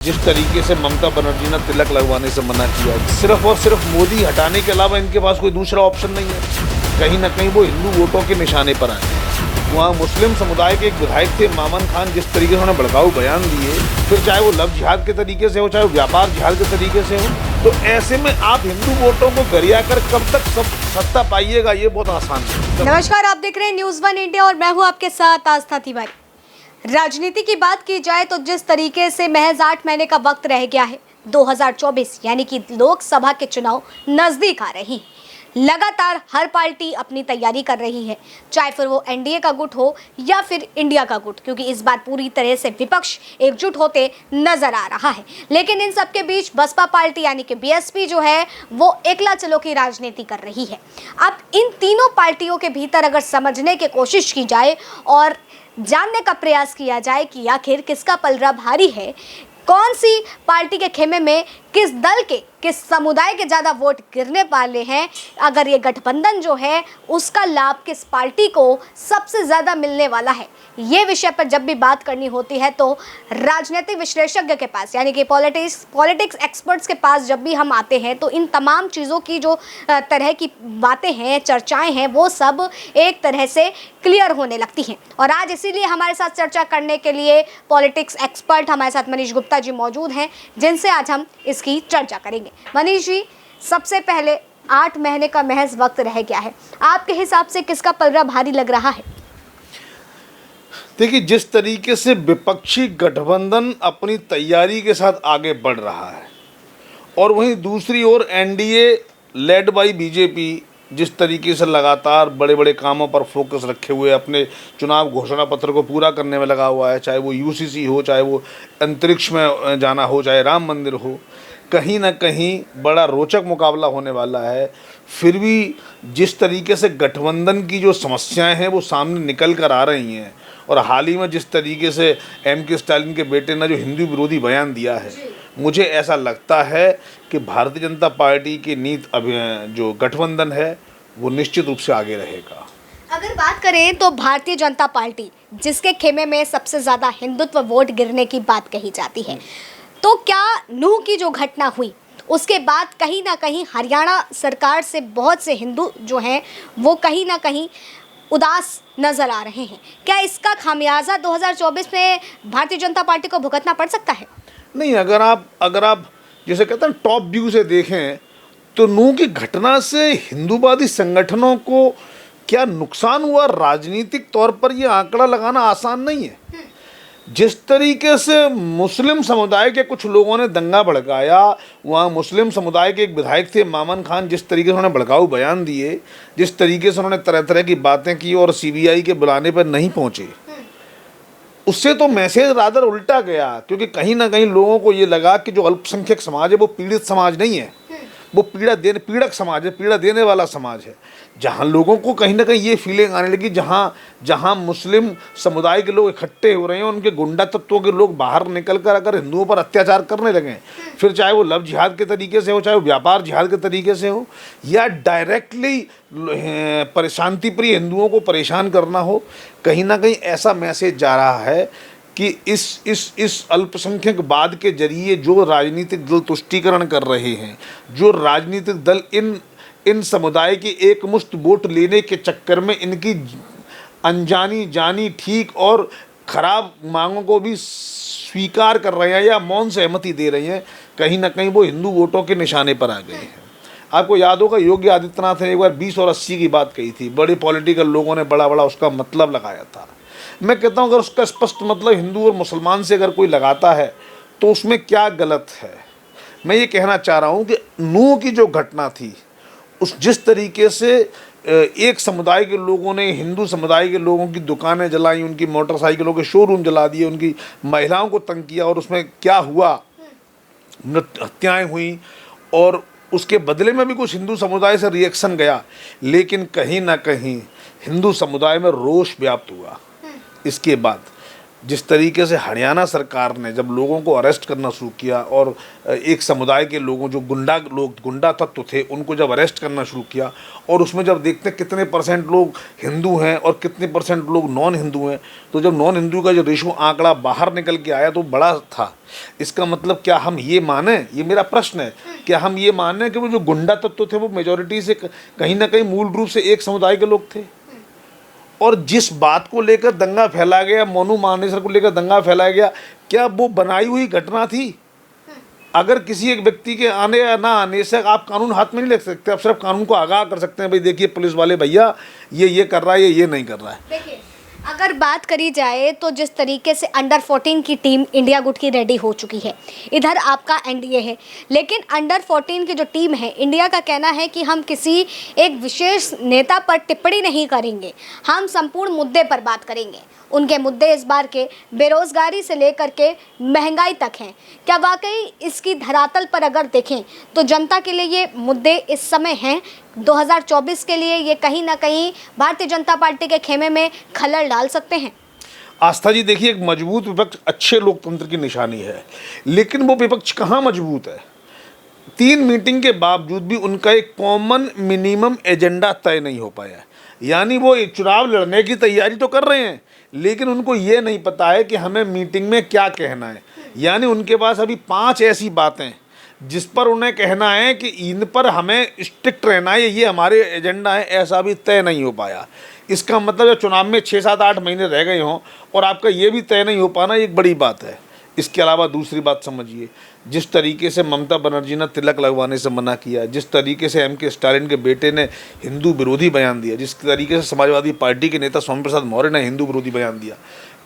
जिस तरीके से ममता बनर्जी ने तिलक लगवाने से मना किया, सिर्फ और सिर्फ मोदी हटाने के अलावा इनके पास कोई दूसरा ऑप्शन नहीं है। कहीं ना कहीं वो हिंदू वोटों के निशाने पर आए। वहाँ मुस्लिम समुदाय के एक विधायक थे मामन खान, जिस तरीके से उन्होंने भड़काऊ बयान दिए, फिर चाहे वो लव जिहाद के तरीके से हो, चाहे वो व्यापार जिहाद के तरीके से हो, तो ऐसे में आप हिंदू वोटों को गरिया कर कब तक सब सत्ता पाइएगा, ये बहुत आसान है। नमस्कार, आप देख रहे हैं न्यूज़ 1 इंडिया और मैं हूं आपके साथ आस्था तिवारी। राजनीति की बात की जाए तो जिस तरीके से महज 8 महीने का वक्त रह गया है, 2024 यानी कि लोकसभा के चुनाव नजदीक आ रही हैं। लगातार हर पार्टी अपनी तैयारी कर रही है, चाहे फिर वो एनडीए का गुट हो या फिर इंडिया का गुट, क्योंकि इस बार पूरी तरह से विपक्ष एकजुट होते नजर आ रहा है। लेकिन इन सबके बीच बसपा पार्टी यानी कि बीएसपी जो है वो एकला चलो की राजनीति कर रही है। अब इन तीनों पार्टियों के भीतर अगर समझने की कोशिश की जाए और जानने का प्रयास किया जाए कि आखिर किसका पलड़ा भारी है, कौन सी पार्टी के खेमे में किस दल के किस समुदाय के ज़्यादा वोट गिरने वाले हैं, अगर ये गठबंधन जो है उसका लाभ किस पार्टी को सबसे ज़्यादा मिलने वाला है, ये विषय पर जब भी बात करनी होती है तो राजनीतिक विशेषज्ञ के पास यानी कि पॉलिटिक्स एक्सपर्ट्स के पास जब भी हम आते हैं तो इन तमाम चीज़ों की जो तरह की बातें हैं, चर्चाएं हैं, वो सब एक तरह से क्लियर होने लगती हैं। और आज इसीलिए हमारे साथ चर्चा करने के लिए पॉलिटिक्स एक्सपर्ट हमारे साथ मनीष गुप्ता जी मौजूद हैं, जिनसे आज हम इसकी चर्चा करेंगे। मनीष जी, सबसे पहले 8 महीने का महज वक्त रह गया है, आपके हिसाब से किसका पलड़ा भारी लग रहा है? देखिए, जिस तरीके से विपक्षी गठबंधन अपनी तैयारी के साथ आगे बढ़ रहा है और वहीं दूसरी ओर एनडीए लेड बाय बीजेपी जिस तरीके से लगातार बड़े बड़े कामों पर फोकस रखे हुए अपने चुनाव घोषणा पत्र को पूरा करने में लगा हुआ है, चाहे वो यूसीसी हो, चाहे वो अंतरिक्ष में जाना हो, चाहे राम मंदिर हो, कहीं ना कहीं बड़ा रोचक मुकाबला होने वाला है। फिर भी जिस तरीके से गठबंधन की जो समस्याएं हैं वो सामने निकल कर आ रही हैं और हाल ही में जिस तरीके से एम.के. स्टालिन के बेटे ने जो हिंदू विरोधी बयान दिया है, मुझे ऐसा लगता है कि भारतीय जनता पार्टी की नीति जो गठबंधन है वो निश्चित रूप से आगे रहेगा। अगर बात करें तो भारतीय जनता पार्टी जिसके खेमे में सबसे ज़्यादा हिंदुत्व वोट गिरने की बात कही जाती है, तो क्या नूह की जो घटना हुई उसके बाद कहीं ना कहीं हरियाणा सरकार से बहुत से हिंदू जो हैं वो कहीं ना कहीं उदास नज़र आ रहे हैं? क्या इसका खामियाजा 2024 में भारतीय जनता पार्टी को भुगतना पड़ सकता है? नहीं, अगर आप जैसे कहते हैं टॉप व्यू से देखें तो नूह की घटना से हिंदूवादी संगठनों को क्या नुकसान हुआ, राजनीतिक तौर पर ये आंकड़ा लगाना आसान नहीं है। जिस तरीके से मुस्लिम समुदाय के कुछ लोगों ने दंगा भड़काया, वहाँ मुस्लिम समुदाय के एक विधायक थे मामन खान, जिस तरीके से उन्होंने भड़काऊ बयान दिए, जिस तरीके से उन्होंने तरह तरह की बातें की और सीबीआई के बुलाने पर नहीं पहुँचे, उससे तो मैसेज रादर उल्टा गया। क्योंकि कहीं ना कहीं लोगों को ये लगा कि जो अल्पसंख्यक समाज है वो पीड़ित समाज नहीं है, वो पीड़क समाज है, पीड़ा देने वाला समाज है। जहाँ लोगों को कहीं ना कहीं ये फीलिंग आने लगी, जहाँ मुस्लिम समुदाय के लोग इकट्ठे हो रहे हैं, उनके गुंडा तत्वों के लोग बाहर निकल कर अगर हिंदुओं पर अत्याचार करने लगे, फिर चाहे वो लव जिहाद के तरीके से हो, चाहे वो व्यापार जिहाद के तरीके से हो, या डायरेक्टली शांति प्रिय हिंदुओं को परेशान करना हो, कहीं ना कहीं ऐसा मैसेज जा रहा है कि इस अल्पसंख्यकवाद के जरिए जो राजनीतिक दल तुष्टीकरण कर रहे हैं, जो राजनीतिक दल इन समुदाय की एकमुश्त वोट लेने के चक्कर में इनकी अनजानी जानी ठीक और ख़राब मांगों को भी स्वीकार कर रहे हैं या मौन सहमति दे रहे हैं, कहीं ना कहीं वो हिंदू वोटों के निशाने पर आ गए हैं। आपको याद होगा योगी आदित्यनाथ ने एक बार 20 और 80 की बात कही थी, बड़े पॉलिटिकल लोगों ने बड़ा उसका मतलब लगाया था। मैं कहता हूँ अगर उसका स्पष्ट मतलब हिंदू और मुसलमान से अगर कोई लगाता है तो उसमें क्या गलत है। मैं ये कहना चाह रहा हूँ कि नूह की जो घटना थी, उस जिस तरीके से एक समुदाय के लोगों ने हिंदू समुदाय के लोगों की दुकानें जलाई, उनकी मोटरसाइकिलों के शोरूम जला दिए, उनकी महिलाओं को तंग किया और उसमें क्या हुआ, हत्याएँ हुई और उसके बदले में भी कुछ हिंदू समुदाय से रिएक्शन गया, लेकिन कहीं ना कहीं हिंदू समुदाय में रोष व्याप्त हुआ। इसके बाद जिस तरीके से हरियाणा सरकार ने जब लोगों को अरेस्ट करना शुरू किया और एक समुदाय के लोगों जो गुंडा तत्व थे उनको जब अरेस्ट करना शुरू किया, और उसमें जब देखते हैं कितने परसेंट लोग हिंदू हैं और कितने परसेंट लोग नॉन हिंदू हैं, तो जब नॉन हिंदू का जो रेशो आंकड़ा बाहर निकल के आया तो बड़ा था। इसका मतलब क्या हम ये माने, ये मेरा प्रश्न है, क्या हम ये माने कि वो जो गुंडा तत्व थे वो मेजोरिटी से कहीं ना कहीं मूल रूप से एक समुदाय के लोग थे? और जिस बात को लेकर दंगा फैला गया, मोनू मानेसर को लेकर दंगा फैलाया गया, क्या वो बनाई हुई घटना थी? अगर किसी एक व्यक्ति के आने या ना आने से आप कानून हाथ में नहीं ले सकते, आप सिर्फ कानून को आगाह कर सकते हैं, भाई देखिए पुलिस वाले भैया ये कर रहा है, ये नहीं कर रहा है। देखिए, अगर बात करी जाए तो जिस तरीके से अंडर 14 की टीम इंडिया गुट की रेडी हो चुकी है, इधर आपका एनडीए है, लेकिन अंडर 14 की जो टीम है इंडिया का कहना है कि हम किसी एक विशेष नेता पर टिप्पणी नहीं करेंगे, हम संपूर्ण मुद्दे पर बात करेंगे। उनके मुद्दे इस बार के बेरोजगारी से लेकर के महंगाई तक हैं। क्या वाकई इसकी धरातल पर अगर देखें तो जनता के लिए ये मुद्दे इस समय हैं 2024 के लिए, ये कहीं ना कहीं भारतीय जनता पार्टी के खेमे में खलल डाल सकते हैं? आस्था जी, देखिए, एक मजबूत विपक्ष अच्छे लोकतंत्र की निशानी है, लेकिन वो विपक्ष कहाँ मजबूत है? 3 मीटिंग के बावजूद भी उनका एक कॉमन मिनिमम एजेंडा तय नहीं हो पाया। यानी वो चुनाव लड़ने की तैयारी तो कर रहे हैं, लेकिन उनको ये नहीं पता है कि हमें मीटिंग में क्या कहना है। यानी उनके पास अभी 5 ऐसी बातें जिस पर उन्हें कहना है कि इन पर हमें स्ट्रिक्ट रहना है, ये हमारे एजेंडा है, ऐसा भी तय नहीं हो पाया। इसका मतलब जब चुनाव में 6, 7, 8 महीने रह गए हों और आपका ये भी तय नहीं हो पाना, एक बड़ी बात है। इसके अलावा दूसरी बात समझिए, जिस तरीके से ममता बनर्जी ने तिलक लगवाने से मना किया, जिस तरीके से एम.के. स्टालिन के बेटे ने हिंदू विरोधी बयान दिया, जिस तरीके से समाजवादी पार्टी के नेता स्वामी प्रसाद मौर्य ने हिंदू विरोधी बयान दिया,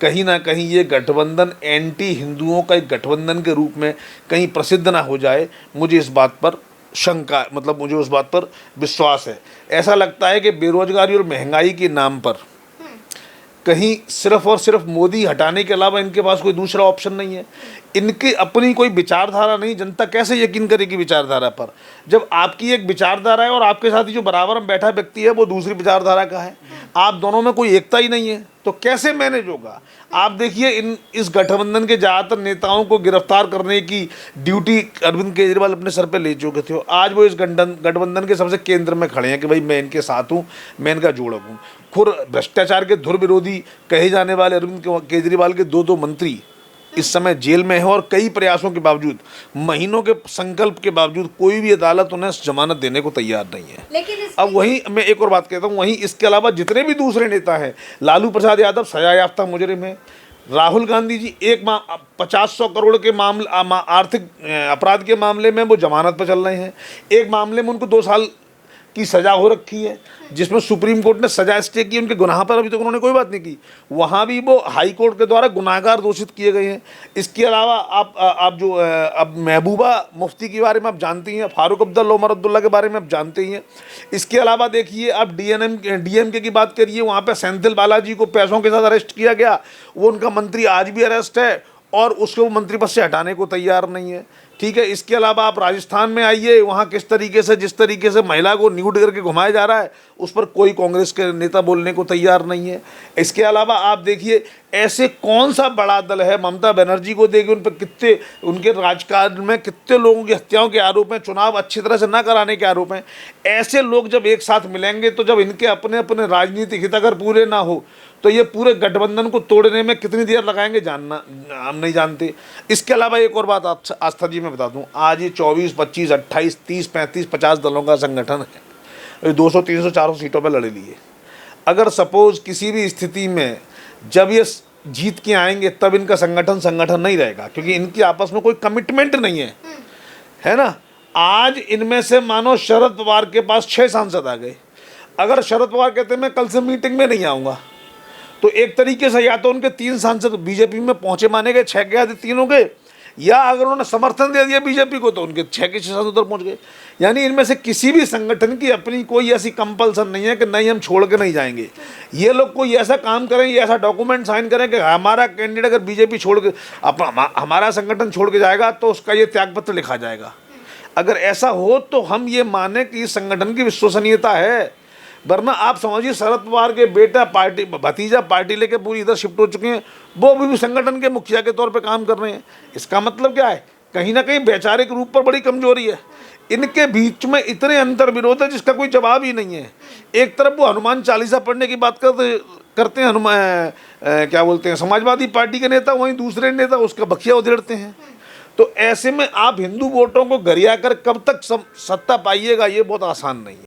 कहीं ना कहीं ये गठबंधन एंटी हिंदुओं का एक गठबंधन के रूप में कहीं प्रसिद्ध ना हो जाए, मुझे इस बात पर शंका, मतलब मुझे उस बात पर विश्वास है। ऐसा लगता है कि बेरोजगारी और महंगाई के नाम पर कहीं सिर्फ और सिर्फ मोदी हटाने के अलावा इनके पास कोई दूसरा ऑप्शन नहीं है। इनकी अपनी कोई विचारधारा नहीं, जनता कैसे यकीन करेगी विचारधारा पर, जब आपकी एक विचारधारा है और आपके साथ ही जो बराबर में बैठा व्यक्ति है वो दूसरी विचारधारा का है, आप दोनों में कोई एकता ही नहीं है, तो कैसे मैनेज होगा? आप देखिए, इस गठबंधन के ज़्यादातर नेताओं को गिरफ्तार करने की ड्यूटी अरविंद केजरीवाल अपने सर पे ले चुके थे। आज वो इस गठबंधन के सबसे केंद्र में खड़े हैं कि भाई मैं इनके साथ हूँ, मैं इनका जोड़क हूँ। खुद भ्रष्टाचार के धुर विरोधी कहे जाने वाले अरविंद केजरीवाल के 2 मंत्री इस समय जेल में है, और कई प्रयासों के बावजूद, महीनों के संकल्प के बावजूद कोई भी अदालत उन्हें जमानत देने को तैयार नहीं है। लेकिन अब वहीं मैं एक और बात कहता हूँ, वहीं इसके अलावा जितने भी दूसरे नेता हैं, लालू प्रसाद यादव सजा याफ्ता मुजरिम है, राहुल गांधी जी 50-100 करोड़ के मामले आर्थिक अपराध के मामले में वो जमानत पर चल रहे हैं, एक मामले में उनको 2 साल की सजा हो रखी है, जिसमें सुप्रीम कोर्ट ने सजा स्टे की, उनके गुनाह पर अभी तक उन्होंने कोई बात नहीं की, वहाँ भी वो हाई कोर्ट के द्वारा गुनाहगार घोषित किए गए हैं। इसके अलावा आप जो अब महबूबा मुफ्ती के बारे में आप जानते ही हैं, फारूक अब्दुल्ला, उमर अब्दुल्ला के बारे में आप जानते ही हैं। इसके अलावा देखिए, आप डीएमके की बात करिए, वहाँ पर सेंथिल बालाजी को पैसों के साथ अरेस्ट किया गया, वो उनका मंत्री आज भी अरेस्ट है और उसको वो मंत्री पद से हटाने को तैयार नहीं है। ठीक है, इसके अलावा आप राजस्थान में आइए, वहाँ जिस तरीके से महिला को न्यूड करके घुमाया जा रहा है, उस पर कोई कांग्रेस के नेता बोलने को तैयार नहीं है। इसके अलावा आप देखिए, ऐसे कौन सा बड़ा दल है, ममता बनर्जी को देखिए, उन पर कितने, उनके राजकाज में कितने लोगों की हत्याओं के आरोप हैं, चुनाव अच्छी तरह से ना कराने के आरोप हैं। ऐसे लोग जब एक साथ मिलेंगे, तो जब इनके अपने अपने राजनीतिक हित अगर पूरे ना हो, तो ये पूरे गठबंधन को तोड़ने में कितनी देर लगाएंगे जानना हम नहीं जानते। इसके अलावा एक और बात आस्था जी मैं बता दूं, आज ये 24, 25, 28, 30, 35, 50 दलों का संगठन है, 200, 300, 400 सीटों पर लड़े लिए। अगर सपोज किसी भी स्थिति में जब ये जीत के आएंगे, तब इनका संगठन नहीं रहेगा, क्योंकि इनकी आपस में कोई कमिटमेंट नहीं है ना। आज इनमें से मानो शरद पवार के पास 6 सांसद आ गए, अगर शरद पवार कहते मैं कल से मीटिंग में नहीं आऊँगा, तो एक तरीके से या तो उनके 3 सांसद बीजेपी में पहुंचे माने गए, 6 के आधे 3 हो गए, या अगर उन्होंने समर्थन दे दिया बीजेपी को तो उनके 6 के 6 सांसद उधर पहुंच गए। यानी इनमें से किसी भी संगठन की अपनी कोई ऐसी कंपल्सन नहीं है कि नहीं हम छोड़ के नहीं जाएंगे। ये लोग कोई ऐसा काम करें, ये ऐसा डॉक्यूमेंट साइन करें कि हमारा कैंडिडेट अगर बीजेपी छोड़ के हमारा संगठन छोड़ के जाएगा तो उसका ये त्यागपत्र लिखा जाएगा। अगर ऐसा हो तो हम ये माने कि इस संगठन की विश्वसनीयता है। वरना आप समझिए शरद पवार के बेटा पार्टी भतीजा पार्टी लेके पूरी इधर शिफ्ट हो चुके हैं, वो अभी भी संगठन के मुखिया के तौर पे काम कर रहे हैं। इसका मतलब क्या है, कहीं ना कहीं वैचारिक रूप पर बड़ी कमजोरी है। इनके बीच में इतने अंतर विरोध है जिसका कोई जवाब ही नहीं है। एक तरफ वो हनुमान चालीसा पढ़ने की बात करते हैं हनुमान क्या बोलते हैं समाजवादी पार्टी के नेता, वहीं दूसरे नेता उसका बखिया उधेड़ते हैं। तो ऐसे में आप हिंदू वोटों को गरिया कर कब तक सत्ता पाइएगा, ये बहुत आसान नहीं है।